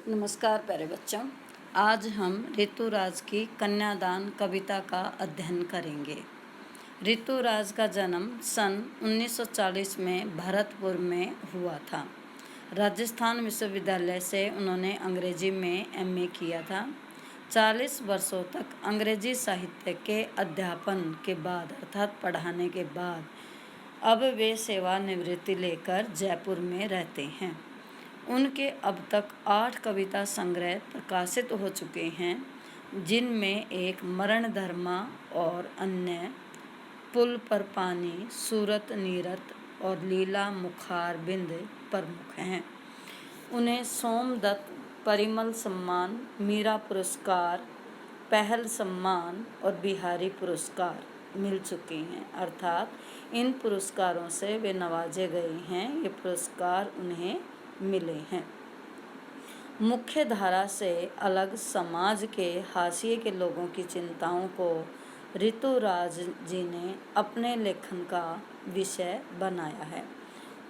नमस्कार प्यारे बच्चों। आज हम ऋतुराज की कन्यादान कविता का अध्ययन करेंगे। ऋतुराज का जन्म सन 1940 में भरतपुर में हुआ था। राजस्थान विश्वविद्यालय से उन्होंने अंग्रेजी में एमए किया था। 40 वर्षों तक अंग्रेजी साहित्य के अध्यापन के बाद अर्थात पढ़ाने के बाद अब वे सेवानिवृत्ति लेकर जयपुर में रहते हैं। उनके अब तक 8 कविता संग्रह प्रकाशित हो चुके हैं, जिनमें एक मरण धर्मा और अन्य पुल पर पानी, सूरत नीरत और लीला मुखार बिंद प्रमुख हैं। उन्हें सोमदत्त परिमल सम्मान, मीरा पुरस्कार, पहल सम्मान और बिहारी पुरस्कार मिल चुके हैं। अर्थात इन पुरस्कारों से वे नवाजे गए हैं। ये पुरस्कार उन्हें मिले हैं। मुख्य धारा से अलग समाज के हाशिए के लोगों की चिंताओं को ऋतुराज जी ने अपने लेखन का विषय बनाया है।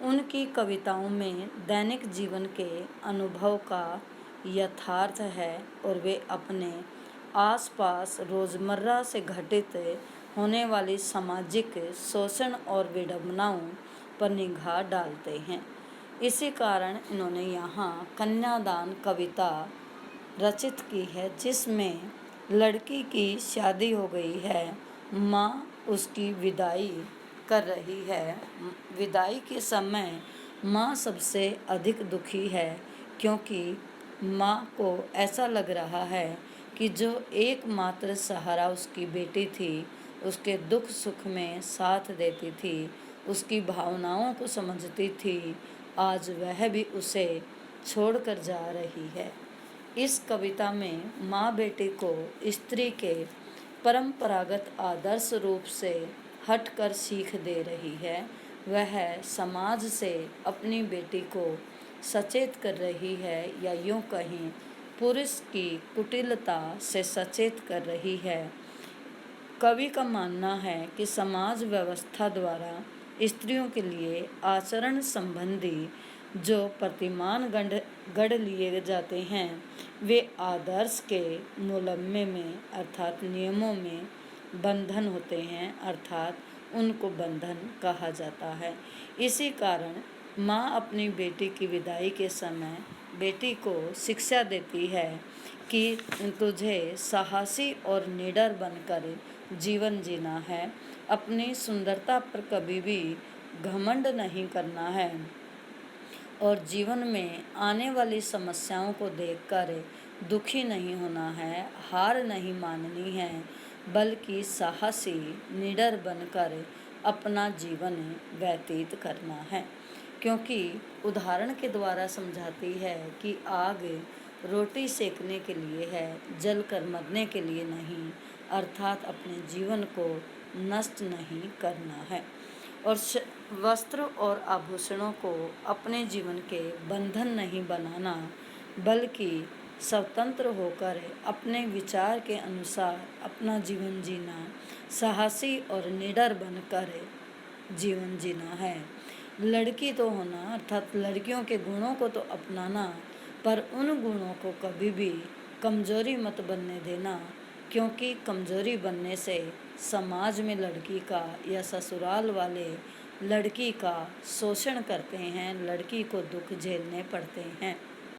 उनकी कविताओं में दैनिक जीवन के अनुभव का यथार्थ है और वे अपने आसपास रोज़मर्रा से घटित होने वाली सामाजिक शोषण और विडंबनाओं पर निगाह डालते हैं। इसी कारण इन्होंने यहाँ कन्यादान कविता रचित की है, जिसमें लड़की की शादी हो गई है, माँ उसकी विदाई कर रही है। विदाई के समय माँ सबसे अधिक दुखी है, क्योंकि माँ को ऐसा लग रहा है कि जो एकमात्र सहारा उसकी बेटी थी, उसके दुख सुख में साथ देती थी, उसकी भावनाओं को समझती थी, आज वह भी उसे छोड़कर जा रही है। इस कविता में माँ बेटी को स्त्री के परंपरागत आदर्श रूप से हटकर सीख दे रही है। वह समाज से अपनी बेटी को सचेत कर रही है, या यूँ कहें पुरुष की कुटिलता से सचेत कर रही है। कवि का मानना है कि समाज व्यवस्था द्वारा स्त्रियों के लिए आचरण संबंधी जो प्रतिमान गढ़ लिए जाते हैं, वे आदर्श के मुलम्मे में अर्थात नियमों में बंधन होते हैं, अर्थात उनको बंधन कहा जाता है। इसी कारण माँ अपनी बेटी की विदाई के समय बेटी को शिक्षा देती है कि तुझे साहसी और निडर बनकर जीवन जीना है, अपनी सुंदरता पर कभी भी घमंड नहीं करना है और जीवन में आने वाली समस्याओं को देखकर दुखी नहीं होना है, हार नहीं माननी है, बल्कि साहसी निडर बनकर अपना जीवन व्यतीत करना है। क्योंकि उदाहरण के द्वारा समझाती है कि आग रोटी सेकने के लिए है, जल कर मरने के लिए नहीं, अर्थात अपने जीवन को नष्ट नहीं करना है और वस्त्र और आभूषणों को अपने जीवन के बंधन नहीं बनाना, बल्कि स्वतंत्र होकर अपने विचार के अनुसार अपना जीवन जीना, साहसी और निडर बनकर जीवन जीना है। लड़की तो होना अर्थात लड़कियों के गुणों को तो अपनाना, पर उन गुणों को कभी भी कमजोरी मत बनने देना, क्योंकि कमजोरी बनने से समाज में लड़की का या ससुराल वाले लड़की का शोषण करते हैं, लड़की को दुख झेलने पड़ते हैं।